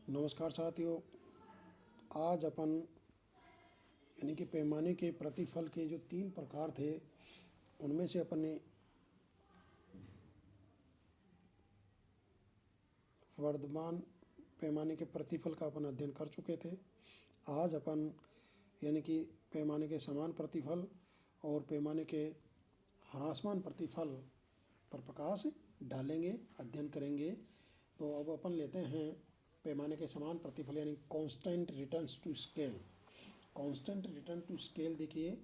नमस्कार साथियों। आज अपन यानी कि पैमाने के प्रतिफल के जो 3 प्रकार थे उनमें से अपन ने वर्तमान पैमाने के प्रतिफल का अपन अध्ययन कर चुके थे। आज अपन यानी कि पैमाने के समान प्रतिफल और पैमाने के ह्रासमान प्रतिफल पर प्रकाश डालेंगे, अध्ययन करेंगे। तो अब अपन लेते हैं पैमाने के समान प्रतिफल यानी constant returns to scale. Constant return to scale देखिए,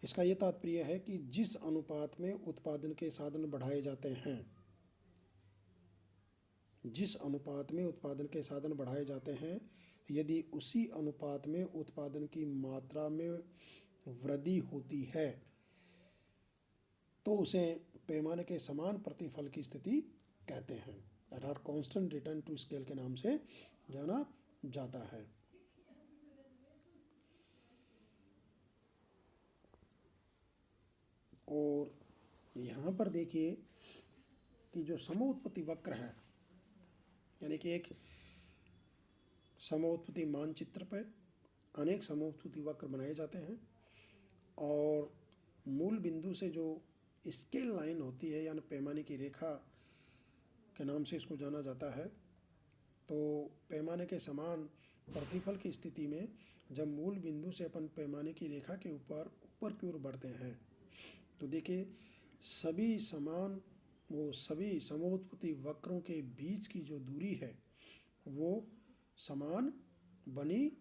इसका ये तात्पर्य है कि जिस अनुपात में उत्पादन के साधन बढ़ाए जाते हैं, जिस अनुपात में उत्पादन के साधन बढ़ाए जाते हैं, यदि उसी अनुपात में उत्पादन की मात्रा में वृद्धि होती है तो उसे पैमाने के समान प्रतिफल की स्थिति कहते हैं, अर्थात कांस्टेंट रिटर्न टू स्केल के नाम से जाना जाता है। और यहाँ पर देखिए कि जो समोत्पत्ति वक्र है, यानी कि एक समोत्पत्ति मानचित्र पर अनेक समोत्पत्ति वक्र बनाए जाते हैं और मूल बिंदु से जो स्केल लाइन होती है यानी पैमाने की रेखा के नाम से इसको जाना जाता है। तो पैमाने के समान प्रतिफल की स्थिति में जब मूल बिंदु से अपन पैमाने की रेखा के ऊपर की ओर बढ़ते हैं तो देखिए सभी समोत्पत्ति वक्रों के बीच की जो दूरी है वो समान बनी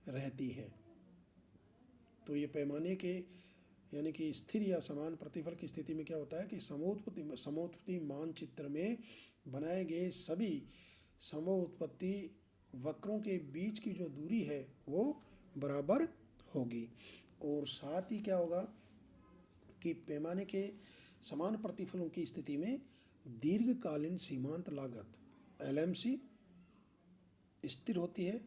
रहती है। तो ये पैमाने के यानी कि स्थिर या समान प्रतिफल की स्थिति में क्या होता है कि समोत्पत्ति मानचित्र में बनाए गए सभी समोत्पत्ति वक्रों के बीच की जो दूरी है वो बराबर होगी। और साथ ही क्या होगा कि पैमाने के समान प्रतिफलों की स्थिति में दीर्घकालीन सीमांत लागत LMC स्थिर होती है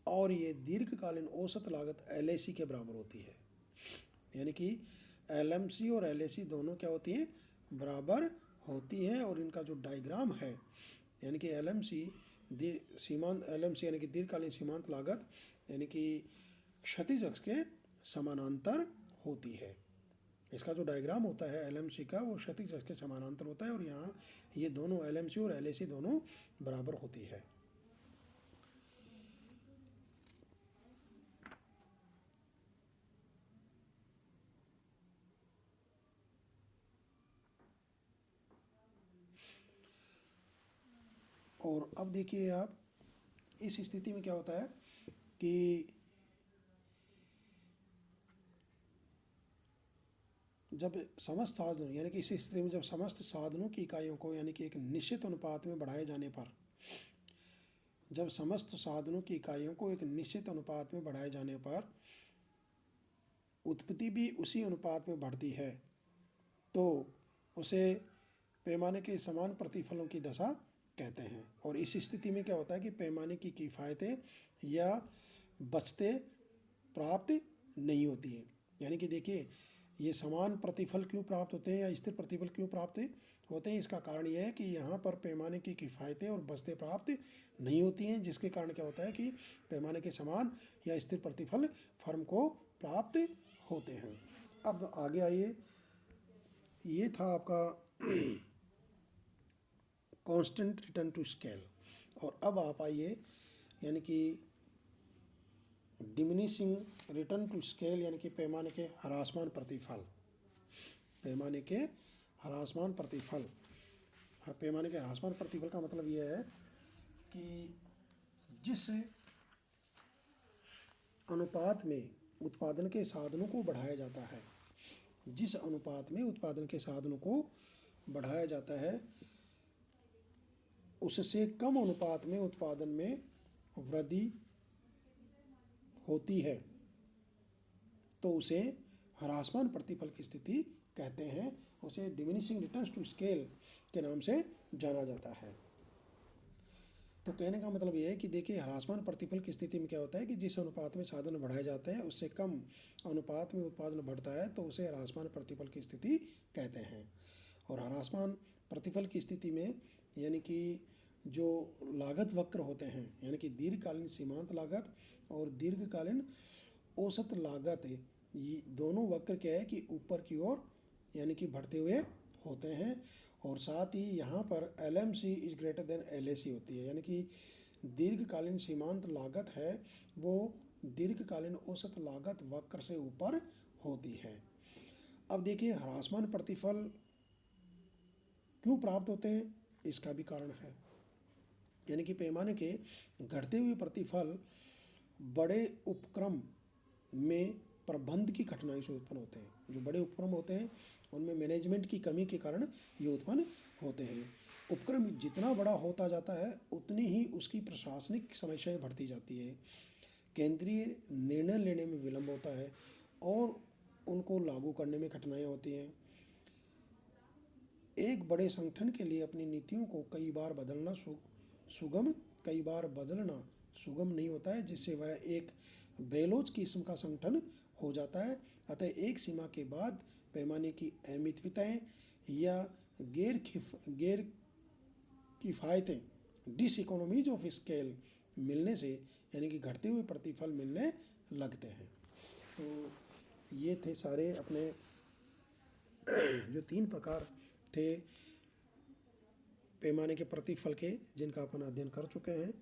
और ये दीर्घकालीन औसत लागत LAC के बराबर होती है। यानी कि LMC और LAC दोनों क्या होती हैं, बराबर होती हैं। और इनका जो डायग्राम है यानी कि LMC यानी कि दीर्घकालीन सीमांत लागत यानी कि क्षैतिज अक्ष के समानांतर होती है। इसका जो डायग्राम होता है LMC का वो क्षैतिज अक्ष के समानांतर होता है और यहाँ ये दोनों LMC और LAC दोनों बराबर होती है। और अब देखिए आप इस स्थिति में क्या होता है कि जब समस्त साधनों यानी कि इस स्थिति में जब समस्त साधनों की इकाइयों को यानी कि एक निश्चित अनुपात में बढ़ाए जाने पर, जब समस्त साधनों की इकाइयों को एक निश्चित अनुपात में बढ़ाए जाने पर उत्पत्ति भी उसी अनुपात में बढ़ती है तो उसे पैमाने के समान प्रतिफलों की दशा कहते हैं। और इस स्थिति में क्या होता है कि पैमाने की किफ़ायतें या बचतें प्राप्त नहीं होती हैं। यानी कि देखिए ये समान प्रतिफल क्यों प्राप्त होते हैं या स्थिर प्रतिफल क्यों प्राप्त होते हैं, इसका कारण यह है कि यहाँ पर पैमाने की किफ़ायतें और बचतें प्राप्त नहीं होती हैं, जिसके कारण क्या होता है कि पैमाने के समान या स्थिर प्रतिफल फर्म को प्राप्त होते हैं। अब आगे आइए, ये था आपका कांस्टेंट रिटर्न टू स्केल। और अब आप आइए यानी कि डिमिनिशिंग रिटर्न टू स्केल यानी कि पैमाने के ह्रासमान प्रतिफल। पैमाने के ह्रासमान प्रतिफल, हाँ, पैमाने के ह्रासमान प्रतिफल का मतलब यह है कि जिस अनुपात में उत्पादन के साधनों को बढ़ाया जाता है, जिस अनुपात में उत्पादन के साधनों को बढ़ाया जाता है उससे कम अनुपात में उत्पादन में वृद्धि होती है तो उसे ह्रासमान प्रतिफल की स्थिति कहते हैं। उसे डिमिनिशिंग रिटर्न्स टू स्केल के नाम से जाना जाता है। तो कहने का मतलब यह है कि देखिए ह्रासमान प्रतिफल की स्थिति में क्या होता है कि जिस अनुपात में साधन बढ़ाए जाते हैं उससे कम अनुपात में उत्पादन बढ़ता है तो उसे ह्रासमान प्रतिफल की स्थिति कहते हैं। और ह्रासमान प्रतिफल की स्थिति में यानी कि जो लागत वक्र होते हैं, यानी कि दीर्घकालीन सीमांत लागत और दीर्घकालीन औसत लागत, ये दोनों वक्र क्या है कि ऊपर की ओर यानी कि बढ़ते हुए होते हैं। और साथ ही यहाँ पर LMC is greater than LAC होती है, यानी कि दीर्घकालीन सीमांत लागत है वो दीर्घकालीन औसत लागत वक्र से ऊपर होती है। अब देखिए ह्रासमान प्रतिफल क्यों प्राप्त होते हैं, इसका भी कारण है। यानी कि पैमाने के घटते हुए प्रतिफल बड़े उपक्रम में प्रबंध की कठिनाई से उत्पन्न होते हैं। जो बड़े उपक्रम होते हैं उनमें मैनेजमेंट की कमी के कारण ये उत्पन्न होते हैं। उपक्रम जितना बड़ा होता जाता है उतनी ही उसकी प्रशासनिक समस्याएं बढ़ती जाती है, केंद्रीय निर्णय लेने में विलंब होता है और उनको लागू करने में कठिनाइयाँ होती हैं। एक बड़े संगठन के लिए अपनी नीतियों को कई बार बदलना सुगम नहीं होता है, जिससे वह एक बेलोच किस्म का संगठन हो जाता है। अतः एक सीमा के बाद पैमाने की अनियमितताएं या गैर किफ़ायतें डिस इकोनॉमीज ऑफ स्केल मिलने से यानी कि घटते हुए प्रतिफल मिलने लगते हैं। तो ये थे सारे अपने जो 3 प्रकार थे पैमाने के प्रतिफल के, जिनका अपन अध्ययन कर चुके हैं।